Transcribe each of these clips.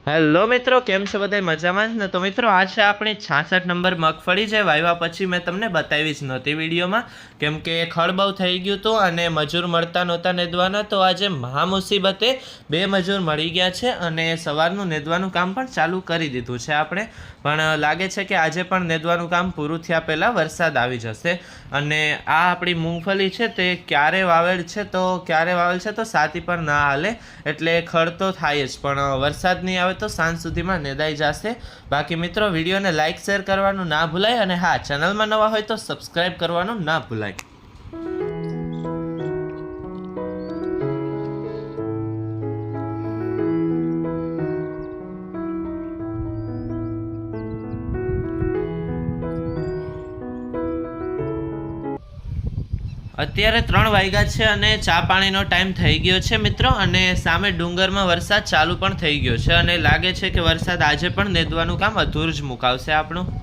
Hello મિત્રો, કેમ છો બધા? મજામાં જ ને? તો મિત્રો આ છે આપણી 66 નંબર મગફળી જે વાવ્યા પછી મેં તમને બતાવી જ નહોતી વિડીયોમાં, કેમ કે ખડ બહુ થઈ ગયું હતું અને મજૂર મળતા નહોતા નેદવાના. તો આજે મહા મુસીબતે 2 મજૂર મળી ગયા છે અને સવારનું નેદવાનું કામ પણ ચાલુ કરી દીધું છે આપણે. પણ લાગે છે કે આજે પણ નેદવાનું કામ પૂરું થયા પહેલાં વરસાદ આવી જશે. અને આ આપણી મૂંગફળી છે તે ક્યારે વાવેલ છે તો સાથી પર ના હાલે, એટલે ખડ તો થાય જ, પણ વરસાદ નહીં આવે તો સાંજ સુધીમાં નેદાઈ જશે. બાકી મિત્રો વિડીયોને લાઇક શેર કરવાનું ના ભૂલાય, અને હા, ચેનલમાં નવા હોય તો સબસ્ક્રાઈબ કરવાનું ના ભૂલાય. અત્યારે 3 વાગ્યા છે અને ચા પાણીનો ટાઈમ થઈ ગયો છે મિત્રો, અને સામે ડુંગરમાં વરસાદ ચાલુ પણ થઈ ગયો છે અને લાગે છે કે વરસાદ આજે પણ નેદવાનું કામ અધૂરું જ મુકાવશે આપણું.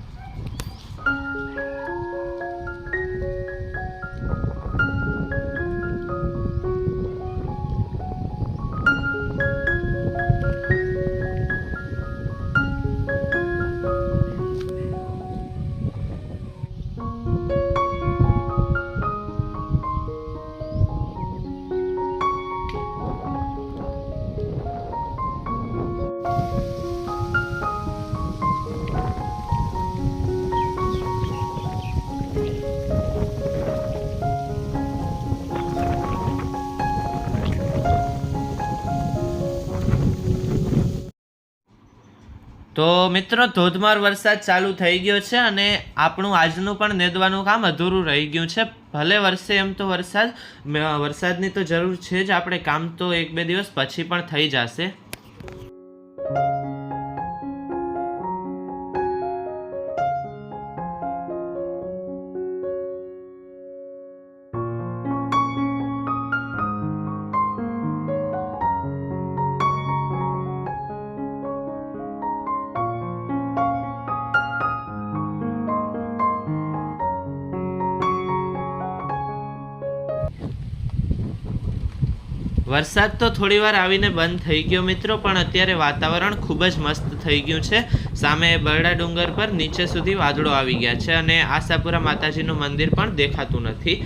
તો મિત્રો ધોધમાર વરસાદ ચાલુ થઈ ગયો છે અને આપણું આજનું પણ નેદવાનું કામ અધૂરું રહી ગયું છે. ભલે વરસે એમ તો વરસાદની તો જરૂર છે જ, આપણે કામ તો 1-2 દિવસ પછી પણ થઈ જશે. વરસાદ તો થોડીવાર આવીને બંધ થઈ ગયો મિત્રો, પણ અત્યારે વાતાવરણ ખૂબ જ મસ્ત થઈ ગયું છે. સામે બરડા ડુંગર પર નીચે સુધી વાદળો આવી ગયા છે અને આશાપુરા માતાજીનું મંદિર પણ દેખાતું નથી.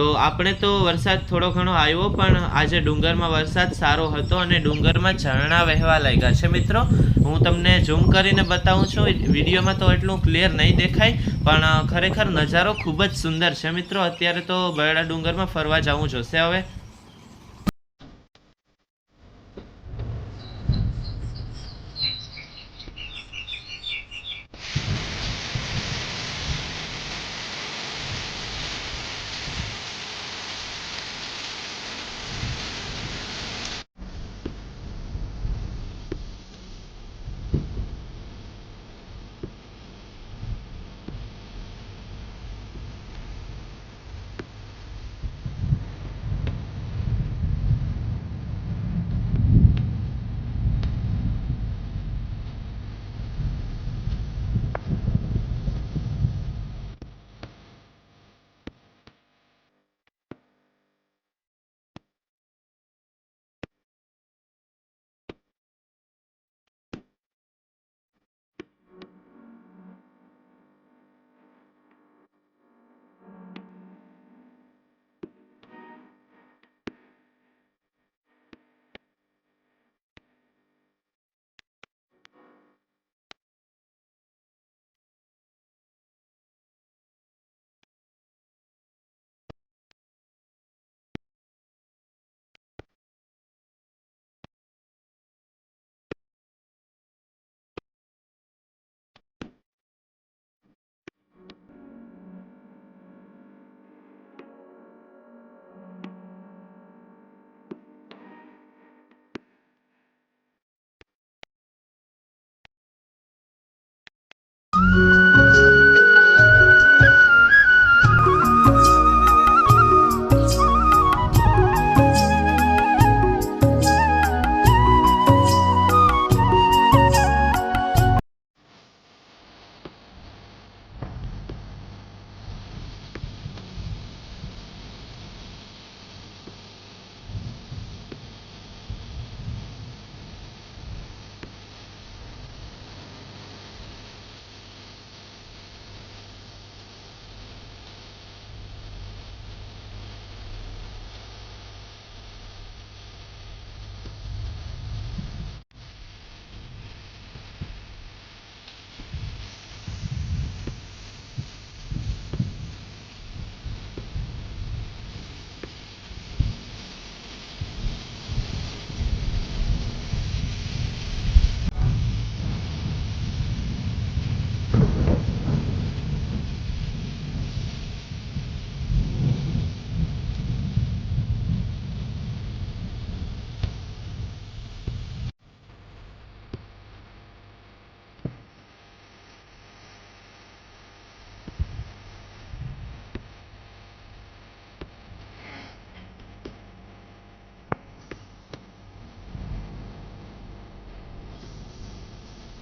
તો આપણે તો વરસાદ થોડો ઘણો આવ્યો, પણ આજે ડુંગરમાં વરસાદ સારો હતો અને ડુંગરમાં ઝરણા વહેવા લાગ્યા છે મિત્રો. હું તમને ઝૂમ કરીને બતાવું છું, વિડીયોમાં તો એટલું ક્લિયર નહીં દેખાય, પણ ખરેખર નજારો ખૂબ જ સુંદર છે મિત્રો. અત્યારે તો બરડા ડુંગરમાં ફરવા જવું જોશે હવે.